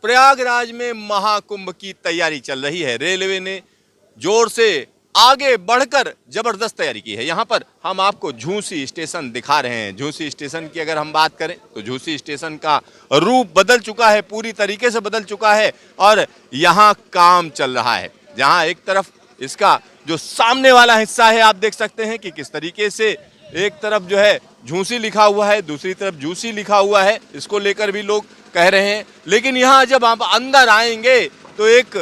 प्रयागराज में महाकुंभ की तैयारी चल रही है। रेलवे ने जोर से आगे बढ़कर जबरदस्त तैयारी की है। यहाँ पर हम आपको झूसी स्टेशन दिखा रहे हैं। झूसी स्टेशन की अगर हम बात करें तो झूसी स्टेशन का रूप बदल चुका है, पूरी तरीके से बदल चुका है और यहाँ काम चल रहा है। जहाँ एक तरफ इसका जो सामने वाला हिस्सा है आप देख सकते हैं कि किस तरीके से एक तरफ जो है झूसी लिखा हुआ है, दूसरी तरफ जूसी लिखा हुआ है। इसको लेकर भी लोग कह रहे हैं। लेकिन यहाँ जब आप अंदर आएंगे तो एक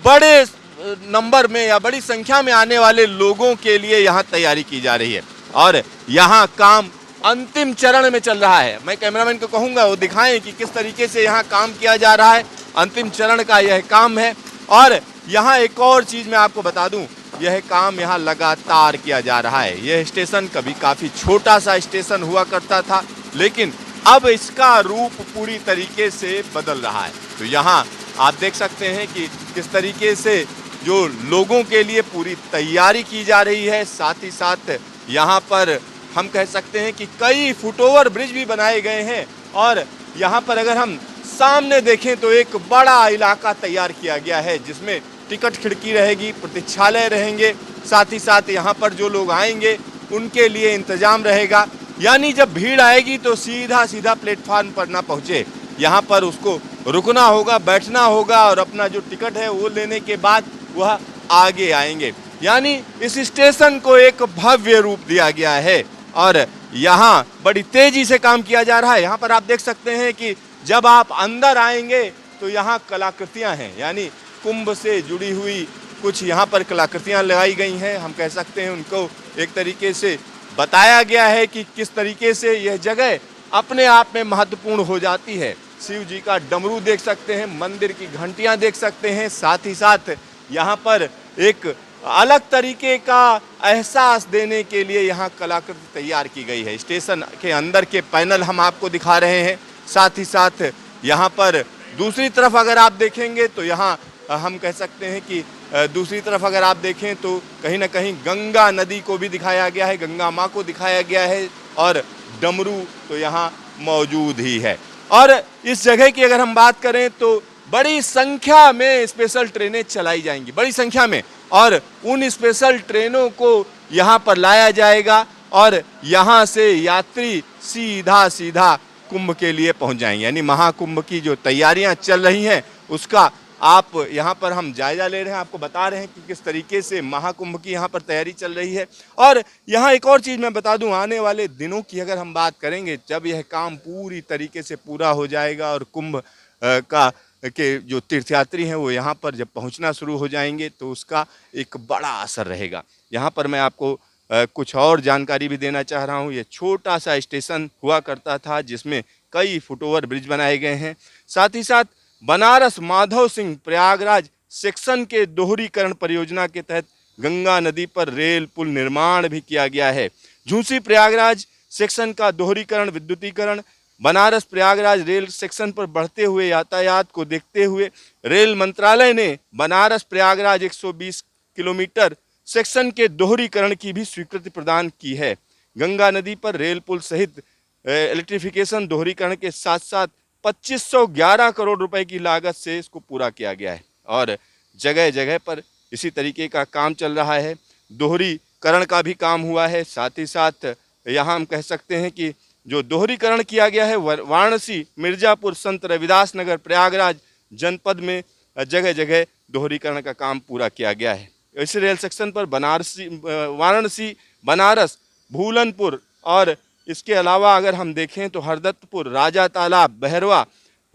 बड़े नंबर में या बड़ी संख्या में आने वाले लोगों के लिए यहाँ तैयारी की जा रही है और यहाँ काम अंतिम चरण में चल रहा है। मैं कैमरामैन को कहूँगा वो दिखाएं कि किस तरीके से यहाँ काम किया जा रहा है। अंतिम चरण का यह काम है और यहाँ एक और चीज़ मैं आपको बता दूँ, यह काम यहाँ लगातार किया जा रहा है। यह स्टेशन कभी काफ़ी छोटा सा स्टेशन हुआ करता था, लेकिन अब इसका रूप पूरी तरीके से बदल रहा है। तो यहाँ आप देख सकते हैं कि किस तरीके से जो लोगों के लिए पूरी तैयारी की जा रही है। साथ ही साथ यहाँ पर हम कह सकते हैं कि कई फुटओवर ब्रिज भी बनाए गए हैं और यहाँ पर अगर हम सामने देखें तो एक बड़ा इलाका तैयार किया गया है जिसमें टिकट खिड़की रहेगी, प्रतीक्षालय रहेंगे, साथ ही साथ यहाँ पर जो लोग आएंगे उनके लिए इंतजाम रहेगा। यानी जब भीड़ आएगी तो सीधा सीधा प्लेटफार्म पर ना पहुँचे, यहाँ पर उसको रुकना होगा, बैठना होगा और अपना जो टिकट है वो लेने के बाद वह आगे आएंगे। यानी इस स्टेशन को एक भव्य रूप दिया गया है और यहाँ बड़ी तेजी से काम किया जा रहा है। यहाँ पर आप देख सकते हैं कि जब आप अंदर आएंगे तो यहाँ कलाकृतियाँ हैं, यानी कुंभ से जुड़ी हुई कुछ यहाँ पर कलाकृतियाँ लगाई गई हैं। हम कह सकते हैं उनको एक तरीके से बताया गया है कि किस तरीके से यह जगह अपने आप में महत्वपूर्ण हो जाती है। शिव जी का डमरू देख सकते हैं, मंदिर की घंटियाँ देख सकते हैं, साथ ही साथ यहाँ पर एक अलग तरीके का एहसास देने के लिए यहाँ कलाकृति तैयार की गई है। स्टेशन के अंदर के पैनल हम आपको दिखा रहे हैं। साथ ही साथ यहाँ पर दूसरी तरफ अगर आप देखेंगे तो यहाँ हम कह सकते हैं कि दूसरी तरफ अगर आप देखें तो कहीं ना कहीं गंगा नदी को भी दिखाया गया है, गंगा माँ को दिखाया गया है और डमरू तो यहाँ मौजूद ही है। और इस जगह की अगर हम बात करें तो बड़ी संख्या में स्पेशल ट्रेनें चलाई जाएंगी, बड़ी संख्या में, और उन स्पेशल ट्रेनों को यहाँ पर लाया जाएगा और यहाँ से यात्री सीधा सीधा कुंभ के लिए पहुँच जाएंगे। यानी महाकुंभ की जो तैयारियाँ चल रही हैं उसका आप यहाँ पर हम जायजा ले रहे हैं, आपको बता रहे हैं कि किस तरीके से महाकुंभ की यहाँ पर तैयारी चल रही है। और यहाँ एक और चीज़ मैं बता दूँ, आने वाले दिनों की अगर हम बात करेंगे, जब यह काम पूरी तरीके से पूरा हो जाएगा और कुंभ के जो तीर्थयात्री हैं वो यहाँ पर जब पहुँचना शुरू हो जाएंगे तो उसका एक बड़ा असर रहेगा। यहाँ पर मैं आपको कुछ और जानकारी भी देना चाह रहा हूँ। ये छोटा सा स्टेशन हुआ करता था जिसमें कई फुटओवर ब्रिज बनाए गए हैं। साथ ही साथ बनारस माधव सिंह प्रयागराज सेक्शन के दोहरीकरण परियोजना के तहत गंगा नदी पर रेल पुल निर्माण भी किया गया है। झूसी प्रयागराज सेक्शन का दोहरीकरण, विद्युतीकरण, बनारस प्रयागराज रेल सेक्शन पर बढ़ते हुए यातायात को देखते हुए रेल मंत्रालय ने बनारस प्रयागराज 120 किलोमीटर सेक्शन के दोहरीकरण की भी स्वीकृति प्रदान की है। गंगा नदी पर रेल पुल सहित इलेक्ट्रिफिकेशन दोहरीकरण के साथ साथ 2511 करोड़ रुपए की लागत से इसको पूरा किया गया है और जगह जगह पर इसी तरीके का काम चल रहा है। दोहरीकरण का भी काम हुआ है। साथ ही साथ यहाँ हम कह सकते हैं कि जो दोहरीकरण किया गया है वाराणसी, मिर्जापुर, संत रविदास नगर, प्रयागराज जनपद में जगह जगह दोहरीकरण का काम पूरा किया गया है। इस रेल सेक्शन पर वाराणसी, बनारस, भूलनपुर और इसके अलावा अगर हम देखें तो हरदत्तपुर, राजा तालाब, बहरवा,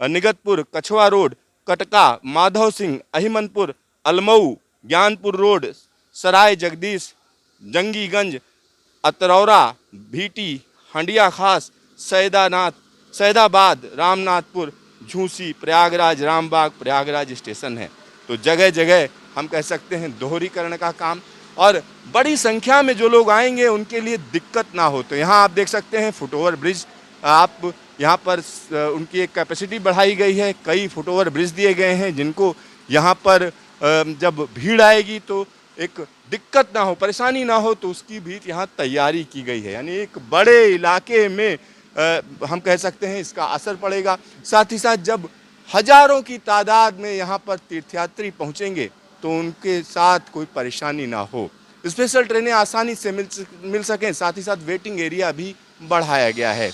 निगतपुर, कछवा रोड, कटका, माधव सिंह, अहिमनपुर, अलमऊ, ज्ञानपुर रोड, सराय जगदीश, जंगीगंज, अतरौरा, भीटी, हंडिया खास, सैदाबाद, रामनाथपुर, झूसी, प्रयागराज, रामबाग, प्रयागराज स्टेशन है। तो जगह जगह हम कह सकते हैं दोहरीकरण का काम और बड़ी संख्या में जो लोग आएंगे उनके लिए दिक्कत ना हो। तो यहाँ आप देख सकते हैं फुटओवर ब्रिज, आप यहाँ पर उनकी एक कैपेसिटी बढ़ाई गई है। कई फुटओवर ब्रिज दिए गए हैं जिनको यहाँ पर जब भीड़ आएगी तो एक दिक्कत ना हो, परेशानी ना हो, तो उसकी भी यहाँ तैयारी की गई है। यानी एक बड़े इलाके में हम कह सकते हैं इसका असर पड़ेगा। साथ ही साथ जब हजारों की तादाद में यहाँ पर तीर्थयात्री पहुँचेंगे तो उनके साथ कोई परेशानी ना हो, स्पेशल ट्रेनें आसानी से मिल सकें, साथ ही साथ वेटिंग एरिया भी बढ़ाया गया है।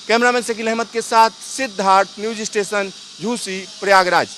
कैमरामैन शकील अहमद के साथ सिद्धार्थ, न्यूज स्टेशन, झूसी, प्रयागराज।